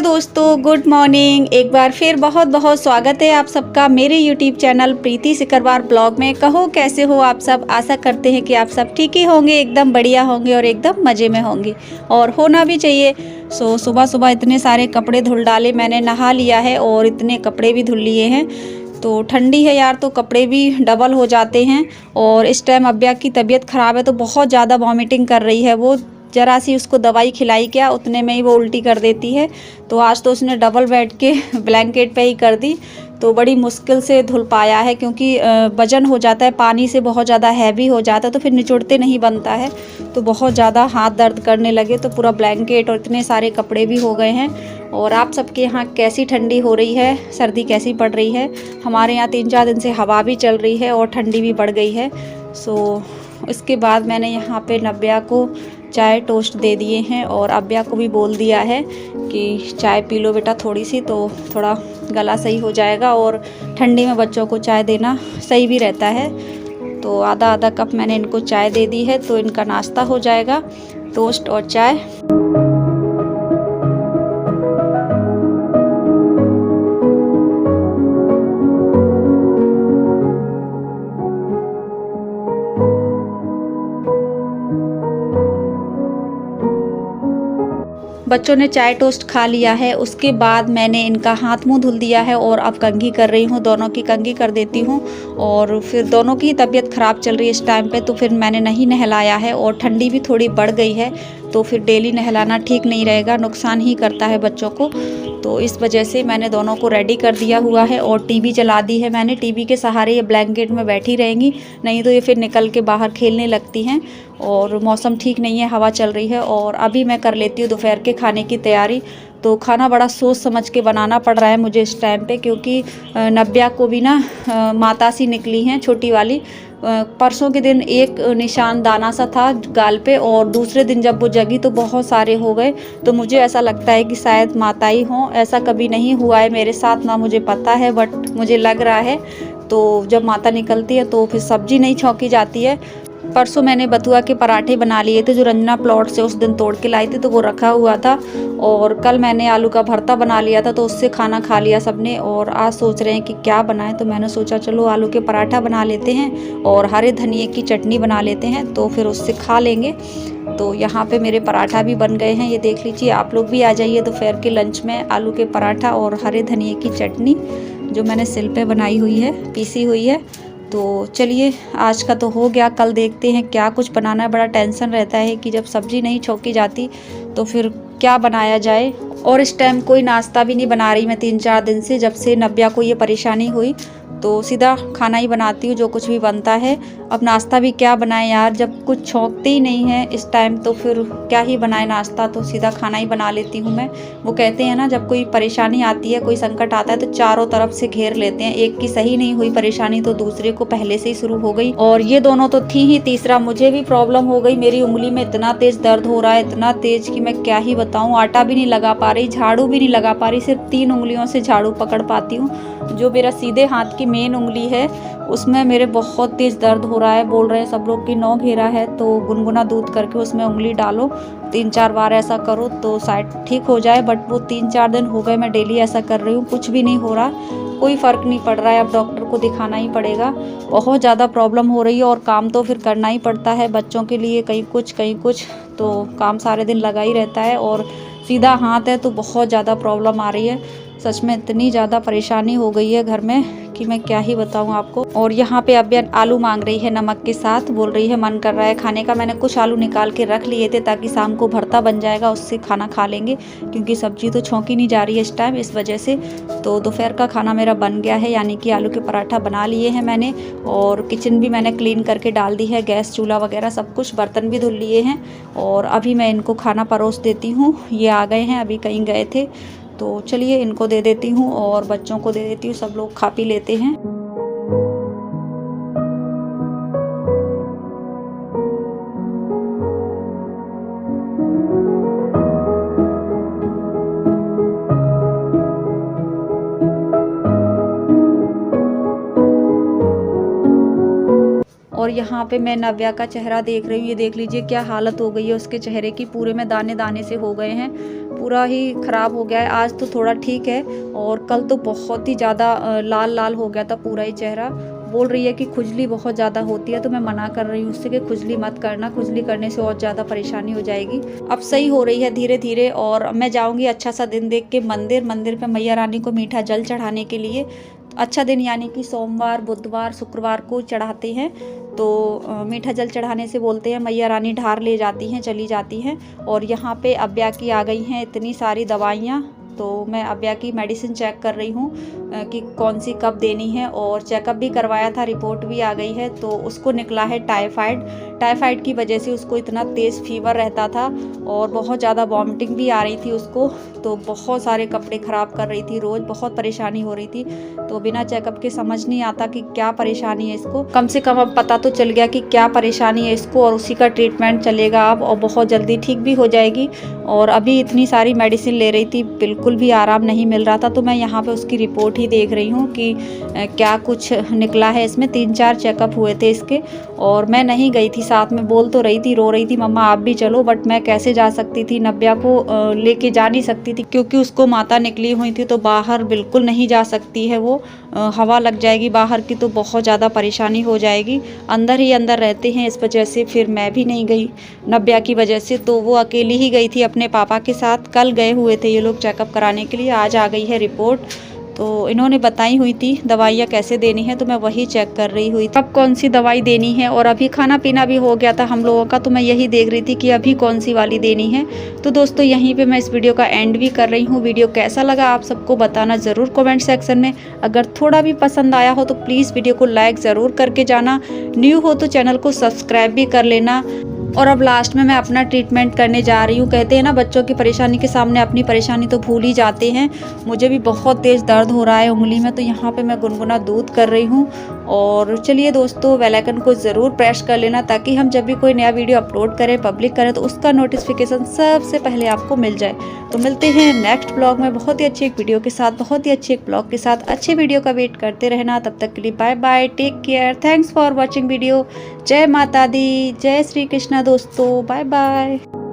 Hello दोस्तों, good morning. एक बार फिर बहुत बहुत स्वागत है आप सबका मेरे यूट्यूब चैनल प्रीति सिकरवार ब्लॉग में। कहो कैसे हो आप सब। आशा करते हैं कि आप सब ठीक ही होंगे, एकदम बढ़िया होंगे और एकदम मज़े में होंगे, और होना भी चाहिए। सुबह सुबह इतने सारे कपड़े धुल डाले मैंने, नहा लिया है और इतने कपड़े भी धुल लिए हैं। तो ठंडी है यार, तो कपड़े भी डबल हो जाते हैं। और इस टाइम अब्बिया की तबीयत ख़राब है, तो बहुत ज़्यादा वॉमिटिंग कर रही है वो। ज़रा सी उसको दवाई खिलाई क्या, उतने में ही वो उल्टी कर देती है। तो आज तो उसने डबल बेड के ब्लैंकेट पे ही कर दी। तो बड़ी मुश्किल से धुल पाया है, क्योंकि वजन हो जाता है, पानी से बहुत ज़्यादा हैवी हो जाता है, तो फिर निचोड़ते नहीं बनता है। तो बहुत ज़्यादा हाथ दर्द करने लगे, तो पूरा ब्लैंकेट और इतने सारे कपड़े भी हो गए हैं। और आप सबके यहाँ कैसी ठंडी हो रही है, सर्दी कैसी पड़ रही है। हमारे यहाँ 3-4 दिन से हवा भी चल रही है और ठंडी भी बढ़ गई है। इसके बाद मैंने यहाँ पे नब्या को चाय टोस्ट दे दिए हैं, और अब्बिया को भी बोल दिया है कि चाय पी लो बेटा थोड़ी सी, तो थोड़ा गला सही हो जाएगा। और ठंडी में बच्चों को चाय देना सही भी रहता है। तो आधा आधा कप मैंने इनको चाय दे दी है, तो इनका नाश्ता हो जाएगा, टोस्ट और चाय। बच्चों ने चाय टोस्ट खा लिया है। उसके बाद मैंने इनका हाथ मुंह धुल दिया है, और अब कंघी कर रही हूँ, दोनों की कंघी कर देती हूँ। और फिर दोनों की तबीयत ख़राब चल रही है इस टाइम पे, तो फिर मैंने नहीं नहलाया है। और ठंडी भी थोड़ी बढ़ गई है, तो फिर डेली नहलाना ठीक नहीं रहेगा, नुकसान ही करता है बच्चों को। तो इस वजह से मैंने दोनों को रेडी कर दिया हुआ है, और टीवी चला दी है मैंने। टीवी के सहारे ये ब्लैंकेट में बैठी रहेंगी, नहीं तो ये फिर निकल के बाहर खेलने लगती हैं। और मौसम ठीक नहीं है, हवा चल रही है। और अभी मैं कर लेती हूँ दोपहर के खाने की तैयारी। तो खाना बड़ा सोच समझ के बनाना पड़ रहा है मुझे इस टाइम पे, क्योंकि नब्या को भी ना माता सी निकली हैं, छोटी वाली। परसों के दिन एक निशान दाना सा था गाल पे, और दूसरे दिन जब वो जगी तो बहुत सारे हो गए। तो मुझे ऐसा लगता है कि शायद माता ही हों। ऐसा कभी नहीं हुआ है मेरे साथ, ना मुझे पता है, बट मुझे लग रहा है। तो जब माता निकलती है तो फिर सब्जी नहीं छौंकी जाती है। परसों मैंने बथुआ के पराठे बना लिए थे, जो रंजना प्लॉट से उस दिन तोड़ के लाई थी, तो वो रखा हुआ था। और कल मैंने आलू का भरता बना लिया था, तो उससे खाना खा लिया सबने। और आज सोच रहे हैं कि क्या बनाएं, तो मैंने सोचा चलो आलू के पराठा बना लेते हैं और हरे धनिए की चटनी बना लेते हैं, तो फिर उससे खा लेंगे। तो यहाँ पे मेरे पराठा भी बन गए हैं, ये देख लीजिए। आप लोग भी आ जाइए दोपहर के लंच में। आलू के पराठा और हरे धनिए की चटनी जो मैंने सिल पे बनाई हुई है, पीसी हुई है। तो चलिए, आज का तो हो गया, कल देखते हैं क्या कुछ बनाना है। बड़ा टेंशन रहता है कि जब सब्जी नहीं छौंकी जाती तो फिर क्या बनाया जाए। और इस टाइम कोई नाश्ता भी नहीं बना रही मैं 3-4 दिन से, जब से नब्या को ये परेशानी हुई। तो सीधा खाना ही बनाती हूँ जो कुछ भी बनता है। अब नाश्ता भी क्या बनाएं यार, जब कुछ छौंकते ही नहीं है इस टाइम, तो फिर क्या ही बनाए नाश्ता। तो सीधा खाना ही बना लेती हूँ मैं। वो कहते हैं ना, जब कोई परेशानी आती है, कोई संकट आता है, तो चारों तरफ से घेर लेते हैं। एक की सही नहीं हुई परेशानी तो दूसरे को पहले से ही शुरू हो गई। और ये दोनों तो थी ही, तीसरा मुझे भी प्रॉब्लम हो गई। मेरी उंगली में इतना तेज दर्द हो रहा है, इतना तेज कि मैं क्या ही बताऊँ। आटा भी नहीं लगा पा रही, झाड़ू भी नहीं लगा पा रही, सिर्फ 3 उंगलियों से झाड़ू पकड़ पाती हूँ। जो मेरा सीधे हाथ की मेन उंगली है, उसमें मेरे बहुत तेज़ दर्द हो रहा है। बोल रहे हैं सब लोग कि नौ घेरा है, तो गुनगुना दूध करके उसमें उंगली डालो, 3-4 बार ऐसा करो तो शायद ठीक हो जाए। बट वो 3-4 दिन हो गए मैं डेली ऐसा कर रही हूँ, कुछ भी नहीं हो रहा, कोई फ़र्क नहीं पड़ रहा है। अब डॉक्टर को दिखाना ही पड़ेगा, बहुत ज़्यादा प्रॉब्लम हो रही है। और काम तो फिर करना ही पड़ता है बच्चों के लिए, कहीं कुछ, तो काम सारे दिन लगा ही रहता है। और सीधा हाथ है तो बहुत ज़्यादा प्रॉब्लम आ रही है। सच में इतनी ज़्यादा परेशानी हो गई है घर में कि मैं क्या ही बताऊं आपको। और यहाँ पे अब्बिया आलू मांग रही है नमक के साथ, बोल रही है मन कर रहा है खाने का। मैंने कुछ आलू निकाल के रख लिए थे ताकि शाम को भरता बन जाएगा, उससे खाना खा लेंगे, क्योंकि सब्जी तो छौंकी नहीं जा रही है इस टाइम, इस वजह से। तो दोपहर का खाना मेरा बन गया है, यानी कि आलू के पराठा बना लिए हैं मैंने। और किचन भी मैंने क्लीन करके डाल दी है, गैस चूल्हा वगैरह सब कुछ, बर्तन भी धुल लिए हैं। और अभी मैं इनको खाना परोस देती हूँ। ये आ गए हैं, अभी कहीं गए थे, तो चलिए इनको दे देती हूँ और बच्चों को दे देती हूँ, सब लोग खा पी लेते हैं। और यहाँ पे मैं नव्या का चेहरा देख रही हूँ, ये देख लीजिए क्या हालत हो गई है उसके चेहरे की, पूरे में दाने दाने से हो गए हैं। पूरा ही ख़राब हो गया है। आज तो थोड़ा ठीक है और कल तो बहुत ही ज़्यादा लाल लाल हो गया था पूरा ही चेहरा। बोल रही है कि खुजली बहुत ज़्यादा होती है, तो मैं मना कर रही हूँ उससे कि खुजली मत करना, खुजली करने से और ज़्यादा परेशानी हो जाएगी। अब सही हो रही है धीरे धीरे और मैं जाऊँगी अच्छा सा दिन देख के मंदिर पे मैया रानी को मीठा जल चढ़ाने के लिए। अच्छा दिन यानी कि सोमवार, बुधवार, शुक्रवार को चढ़ाते हैं, तो मीठा जल चढ़ाने से बोलते हैं मैया रानी ढार ले जाती हैं, चली जाती हैं। और यहाँ पे अव्या की आ गई हैं इतनी सारी दवाइयाँ, तो मैं अव्या की मेडिसिन चेक कर रही हूँ कि कौन सी कब देनी है। और चेकअप भी करवाया था, रिपोर्ट भी आ गई है, तो उसको निकला है टाइफाइड। टाइफाइड की वजह से उसको इतना तेज़ फीवर रहता था और बहुत ज़्यादा वॉमिटिंग भी आ रही थी उसको, तो बहुत सारे कपड़े ख़राब कर रही थी, रोज़ बहुत परेशानी हो रही थी। तो बिना चेकअप के समझ नहीं आता कि क्या परेशानी है इसको। कम से कम अब पता तो चल गया कि क्या परेशानी है इसको और उसी का ट्रीटमेंट चलेगा अब, और बहुत जल्दी ठीक भी हो जाएगी। और अभी इतनी सारी मेडिसिन ले रही थी, बिल्कुल भी आराम नहीं मिल रहा था, तो मैं यहाँ पे उसकी रिपोर्ट ही देख रही हूँ कि क्या कुछ निकला है इसमें। 3-4 चेकअप हुए थे इसके और मैं नहीं गई थी साथ में। बोल तो रही थी, रो रही थी मम्मा आप भी चलो, बट मैं कैसे जा सकती थी, नव्या को लेके जा नहीं सकती थी क्योंकि उसको माता निकली हुई थी, तो बाहर बिल्कुल नहीं जा सकती है वो। हवा लग जाएगी बाहर की तो बहुत ज़्यादा परेशानी हो जाएगी। अंदर ही अंदर रहते हैं, इस वजह से फिर मैं भी नहीं गई नव्या की वजह से, तो वो अकेली ही गई थी अपने पापा के साथ। कल गए हुए थे ये लोग चेकअप कराने के लिए, आज आ गई है रिपोर्ट। तो इन्होंने बताई हुई थी दवाइयाँ कैसे देनी है, तो मैं वही चेक कर रही हुई कब कौन सी दवाई देनी है। और अभी खाना पीना भी हो गया था हम लोगों का, तो मैं यही देख रही थी कि अभी कौन सी वाली देनी है। तो दोस्तों यहीं पे मैं इस वीडियो का एंड भी कर रही हूँ। वीडियो कैसा लगा आप सबको बताना ज़रूर कमेंट सेक्शन में। अगर थोड़ा भी पसंद आया हो तो प्लीज़ वीडियो को लाइक ज़रूर करके जाना। न्यू हो तो चैनल को सब्सक्राइब भी कर लेना। और अब लास्ट में मैं अपना ट्रीटमेंट करने जा रही हूँ। कहते हैं ना बच्चों की परेशानी के सामने अपनी परेशानी तो भूल ही जाते हैं। मुझे भी बहुत तेज़ दर्द हो रहा है उंगली में, तो यहाँ पे मैं गुनगुना दूध कर रही हूँ। और चलिए दोस्तों, बेल आइकन को ज़रूर प्रेस कर लेना ताकि हम जब भी कोई नया वीडियो अपलोड करें, पब्लिक करें, तो उसका नोटिफिकेशन सबसे पहले आपको मिल जाए। तो मिलते हैं नेक्स्ट ब्लॉग में बहुत ही अच्छी एक वीडियो के साथ, बहुत ही अच्छे एक ब्लॉग के साथ। अच्छे वीडियो का वेट करते रहना। तब तक के लिए bye bye, take care, thanks for watching video. जय माता दी, जय श्री कृष्णा दोस्तों, बाय बाय।